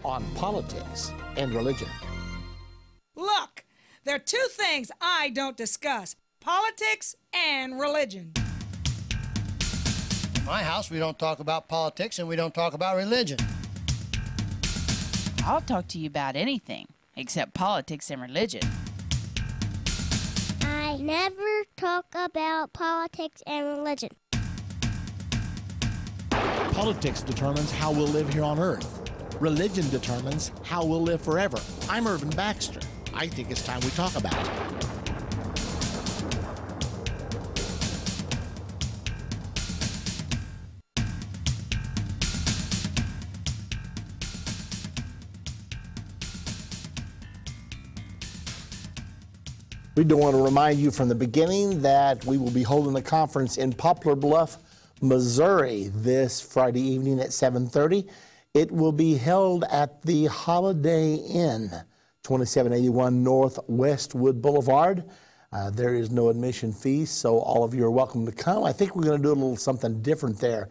on politics and religion. Look, there are two things I don't discuss: politics and religion. In my house, we don't talk about politics and we don't talk about religion. I'll talk to you about anything except politics and religion. I never talk about politics and religion. Politics determines how we'll live here on earth. Religion determines how we'll live forever. I'm Irvin Baxter. I think it's time we talk about it. We do want to remind you from the beginning that we will be holding a conference in Poplar Bluff, Missouri this Friday evening at 7:30. It will be held at the Holiday Inn, 2781 North Westwood Boulevard. There is no admission fee, so all of you are welcome to come. I think we're going to do a little something different there.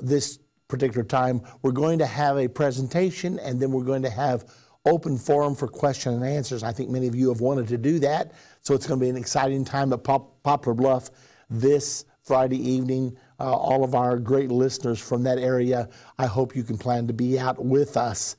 This particular time, we're going to have a presentation, and then we're going to have open forum for question and answers. I think many of you have wanted to do that, so it's going to be an exciting time at Poplar Bluff this Friday evening. All of our great listeners from that area, I hope you can plan to be out with us.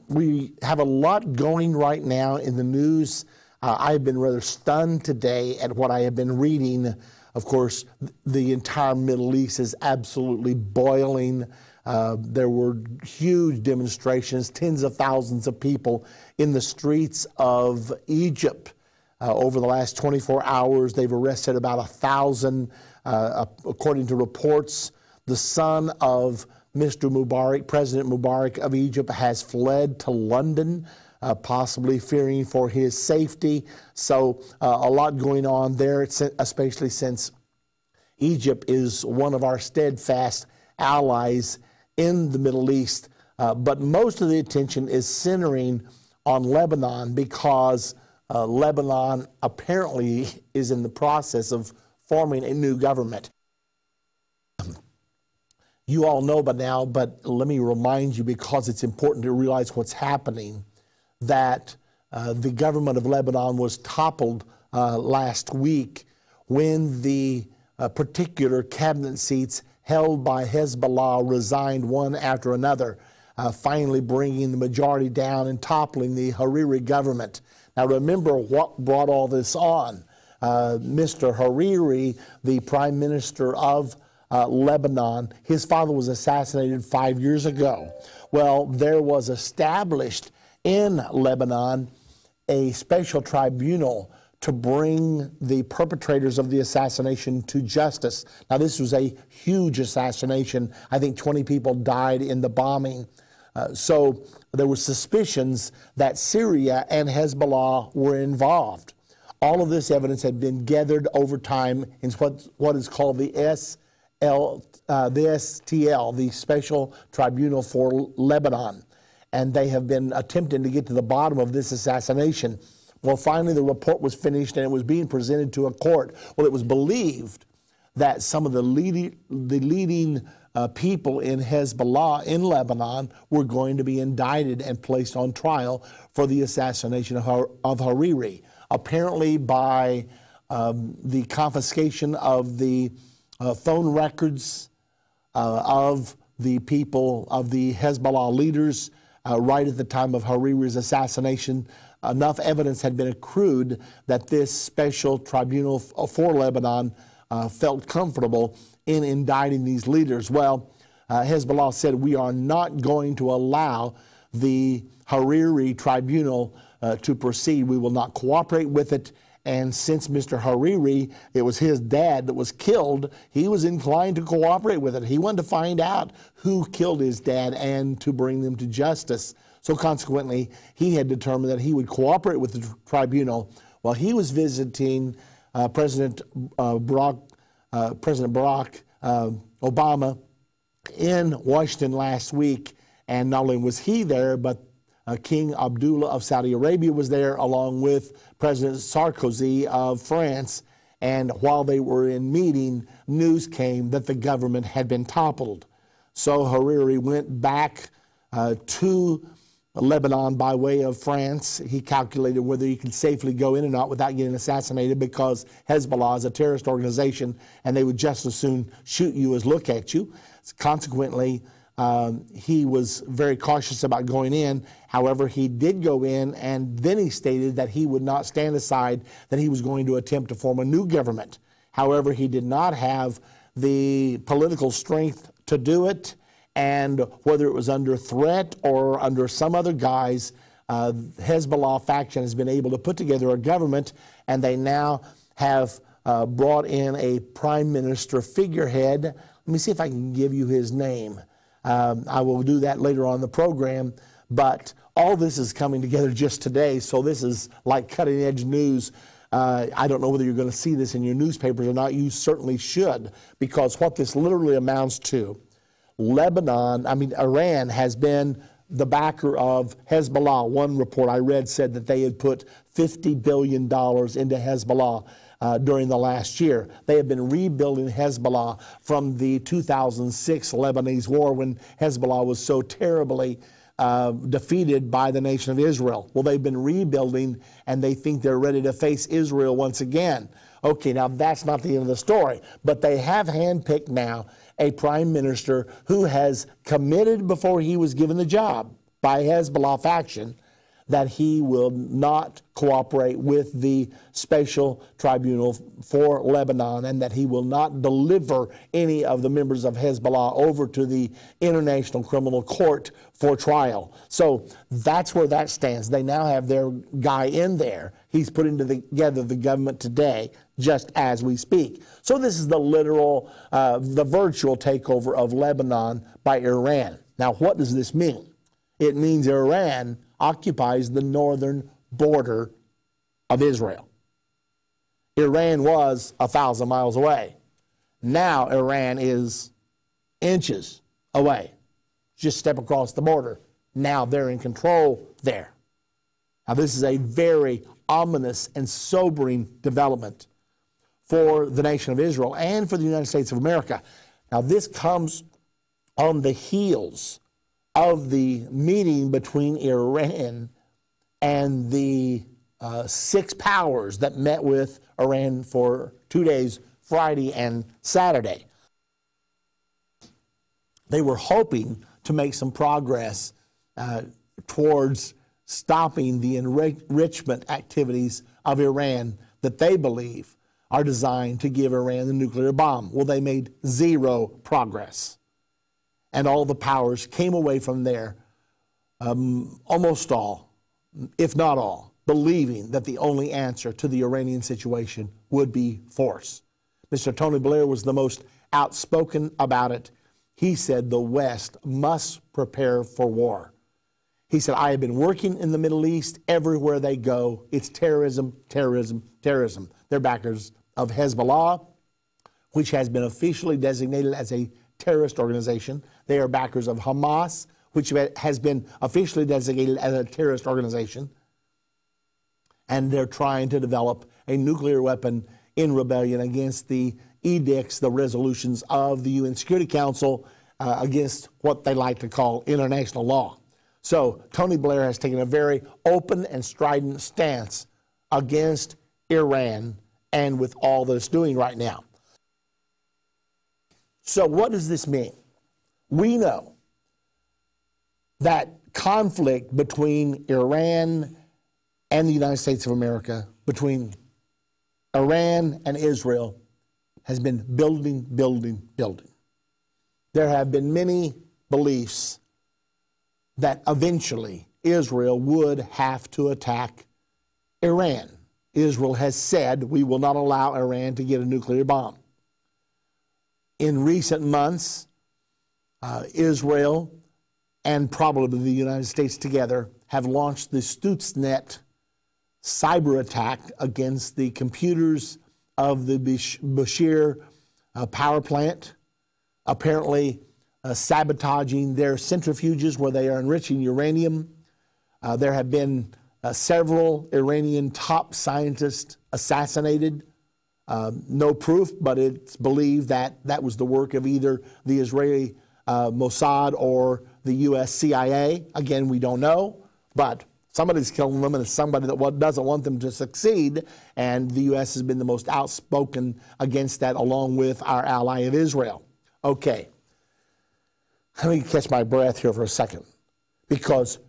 We have a lot going right now in the news. I've been rather stunned today at what I have been reading. Of course, the entire Middle East is absolutely boiling. There were huge demonstrations, tens of thousands of people in the streets of Egypt. Over the last 24 hours, they've arrested about 1,000. According to reports, the son of Mr. Mubarak, President Mubarak of Egypt, has fled to London, possibly fearing for his safety. So a lot going on there, especially since Egypt is one of our steadfast allies in the Middle East. But most of the attention is centering on Lebanon because Lebanon apparently is in the process of forming a new government. You all know by now, but let me remind you, because it's important to realize what's happening, that the government of Lebanon was toppled last week when the particular cabinet seats held by Hezbollah resigned one after another, finally bringing the majority down and toppling the Hariri government. Now remember what brought all this on. Mr. Hariri, the prime minister of Lebanon, his father was assassinated 5 years ago. Well, there was established in Lebanon a special tribunal to bring the perpetrators of the assassination to justice. Now, this was a huge assassination. I think 20 people died in the bombing. So there were suspicions that Syria and Hezbollah were involved. All of this evidence had been gathered over time in what is called the STL, the Special Tribunal for Lebanon. And they have been attempting to get to the bottom of this assassination. Well, finally the report was finished and it was being presented to a court. Well, it was believed that some of the leading people in Hezbollah in Lebanon were going to be indicted and placed on trial for the assassination of Hariri, apparently by the confiscation of the phone records of the people, of the Hezbollah leaders right at the time of Hariri's assassination. Enough evidence had been accrued that this special tribunal for Lebanon felt comfortable in indicting these leaders. Well, Hezbollah said, we are not going to allow the Hariri tribunal to proceed. We will not cooperate with it. And since Mr. Hariri, it was his dad that was killed, he was inclined to cooperate with it. He wanted to find out who killed his dad and to bring them to justice. So consequently, he had determined that he would cooperate with the tribunal. While he was visiting President Barack Obama in Washington last week, and not only was he there, but King Abdullah of Saudi Arabia was there, along with President Sarkozy of France. And while they were in meeting, news came that the government had been toppled. So Hariri went back to Lebanon by way of France. He calculated whether he could safely go in or not without getting assassinated, because Hezbollah is a terrorist organization and they would just as soon shoot you as look at you. Consequently, he was very cautious about going in. However, he did go in, and then he stated that he would not stand aside, that he was going to attempt to form a new government. However, he did not have the political strength to do it, and whether it was under threat or under some other guise, Hezbollah faction has been able to put together a government, and they now have brought in a prime minister figurehead. Let me see if I can give you his name. I will do that later on in the program, but all this is coming together just today, so this is like cutting-edge news. I don't know whether you're going to see this in your newspapers or not. You certainly should, because what this literally amounts to, Iran has been the backer of Hezbollah. One report I read said that they had put $50 billion into Hezbollah during the last year. They have been rebuilding Hezbollah from the 2006 Lebanese war, when Hezbollah was so terribly defeated by the nation of Israel. Well, they've been rebuilding, and they think they're ready to face Israel once again. Okay, now that's not the end of the story, but they have handpicked now a prime minister who has committed before he was given the job by Hezbollah faction that he will not cooperate with the special tribunal for Lebanon, and that he will not deliver any of the members of Hezbollah over to the International Criminal Court for trial. So that's where that stands. They now have their guy in there. He's putting together the government today, just as we speak. So this is the literal, the virtual takeover of Lebanon by Iran. Now, what does this mean? It means Iran occupies the northern border of Israel. Iran was 1,000 miles away. Now Iran is inches away. Just step across the border. Now they're in control there. Now this is a very ominous and sobering development for the nation of Israel and for the United States of America. Now this comes on the heels of the meeting between Iran and the 6 powers that met with Iran for 2 days, Friday and Saturday. They were hoping to make some progress towards stopping the enrichment activities of Iran that they believe are designed to give Iran the nuclear bomb. Well, they made zero progress. And all the powers came away from there, almost all, if not all, believing that the only answer to the Iranian situation would be force. Mr. Tony Blair was the most outspoken about it. He said the West must prepare for war. He said, I have been working in the Middle East. Everywhere they go, it's terrorism, terrorism, terrorism. They're backers of Hezbollah, which has been officially designated as a terrorist organization. They are backers of Hamas, which has been officially designated as a terrorist organization. And they're trying to develop a nuclear weapon in rebellion against the edicts, the resolutions of the UN Security Council against what they like to call international law. So Tony Blair has taken a very open and strident stance against Iran and with all that it's doing right now. So what does this mean? We know that conflict between Iran and the United States of America, between Iran and Israel, has been building, building, building. There have been many beliefs that eventually Israel would have to attack Iran. Israel has said we will not allow Iran to get a nuclear bomb. In recent months, Israel and probably the United States together have launched the Stuxnet cyber attack against the computers of the Bushehr power plant, apparently sabotaging their centrifuges where they are enriching uranium. There have been several Iranian top scientists assassinated. No proof, but it's believed that that was the work of either the Israeli Mossad or the U.S. CIA. Again, we don't know, but somebody's killing them, and it's somebody that doesn't want them to succeed, and the U.S. has been the most outspoken against that, along with our ally of Israel. Okay, let me catch my breath here for a second, because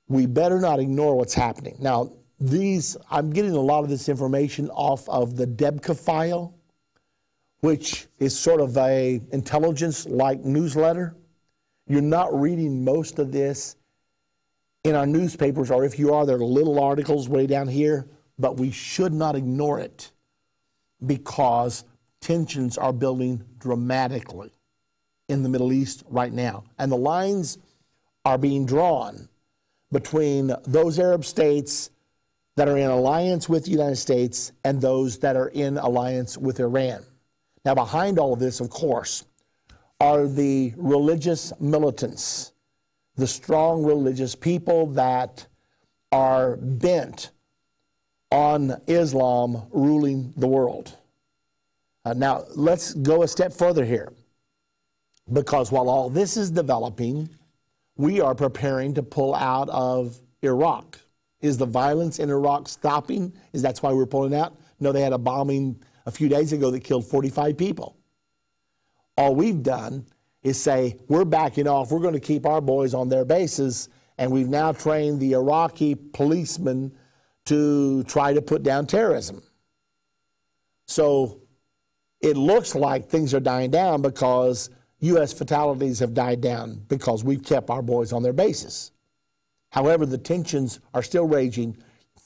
we better not ignore what's happening. Now, I'm getting a lot of this information off of the Debka file, which is sort of a intelligence-like newsletter. You're not reading most of this in our newspapers, or if you are, there are little articles way down here, but we should not ignore it because tensions are building dramatically in the Middle East right now. And the lines are being drawn between those Arab states that are in alliance with the United States and those that are in alliance with Iran. Now, behind all of this, of course, are the religious militants, the strong religious people that are bent on Islam ruling the world. Now, let's go a step further here, because while all this is developing, we are preparing to pull out of Iraq. Is the violence in Iraq stopping? That's why we're pulling out? No, they had a bombing a few days ago that killed 45 people. All we've done is say, we're backing off, we're going to keep our boys on their bases, and we've now trained the Iraqi policemen to try to put down terrorism. So it looks like things are dying down because U.S. fatalities have died down because we've kept our boys on their bases. However, the tensions are still raging.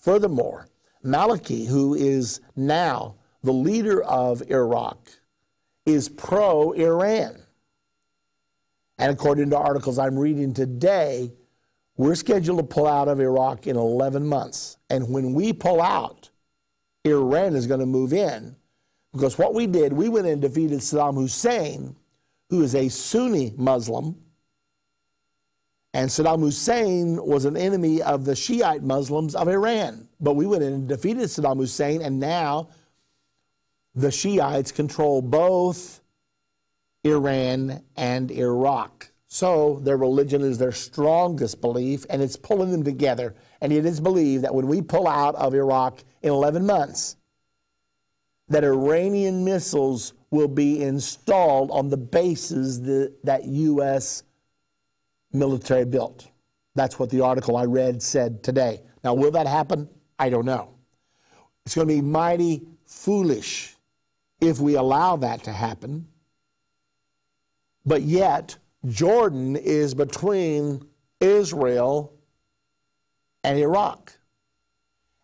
Furthermore, Maliki, who is now the leader of Iraq, is pro-Iran. And according to articles I'm reading today, we're scheduled to pull out of Iraq in 11 months. And when we pull out, Iran is going to move in. Because what we did, we went and defeated Saddam Hussein, who is a Sunni Muslim. And Saddam Hussein was an enemy of the Shiite Muslims of Iran. But we went in and defeated Saddam Hussein, and now the Shiites control both Iran and Iraq. So their religion is their strongest belief, and it's pulling them together. And it is believed that when we pull out of Iraq in 11 months, that Iranian missiles will be installed on the bases that U.S. military built. That's what the article I read said today. Now, will that happen? I don't know. It's going to be mighty foolish if we allow that to happen. But yet, Jordan is between Israel and Iraq.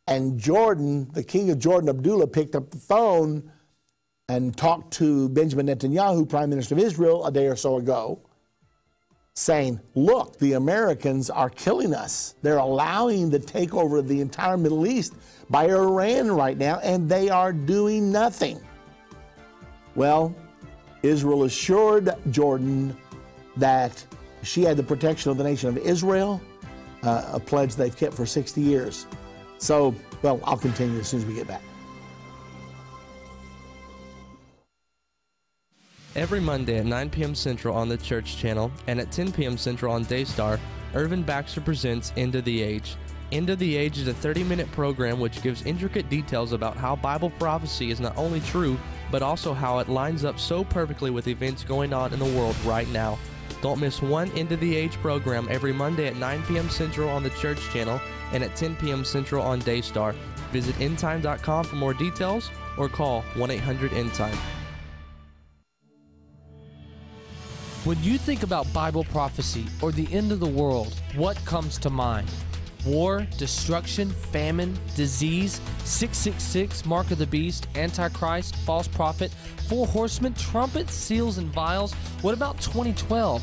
And Jordan, the king of Jordan, Abdullah, picked up the phone and talked to Benjamin Netanyahu, Prime Minister of Israel, a day or so ago, saying, look, the Americans are killing us. They're allowing the takeover of the entire Middle East by Iran right now, and they are doing nothing. Well, Israel assured Jordan that she had the protection of the nation of Israel, a pledge they've kept for 60 years. So, well, I'll continue as soon as we get back. Every Monday at 9 p.m. Central on the Church Channel and at 10 p.m. Central on Daystar, Irvin Baxter presents End of the Age. End of the Age is a 30-minute program which gives intricate details about how Bible prophecy is not only true, but also how it lines up so perfectly with events going on in the world right now. Don't miss one End of the Age program every Monday at 9 p.m. Central on the Church Channel and at 10 p.m. Central on Daystar. Visit endtime.com for more details or call 1-800-ENDTIME. When you think about Bible prophecy or the end of the world, what comes to mind? War, destruction, famine, disease, 666, mark of the beast, antichrist, false prophet, four horsemen, trumpets, seals, and vials. What about 2012?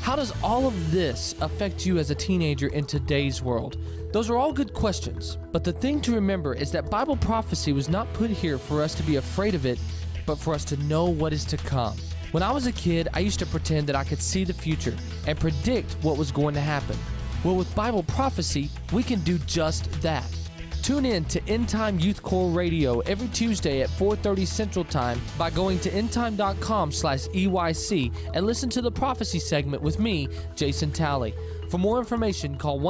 How does all of this affect you as a teenager in today's world? Those are all good questions, but the thing to remember is that Bible prophecy was not put here for us to be afraid of it, but for us to know what is to come. When I was a kid, I used to pretend that I could see the future and predict what was going to happen. Well, with Bible prophecy, we can do just that. Tune in to Endtime Youth Core Radio every Tuesday at 4:30 Central Time by going to endtime.com/EYC and listen to the prophecy segment with me, Jason Talley. For more information, call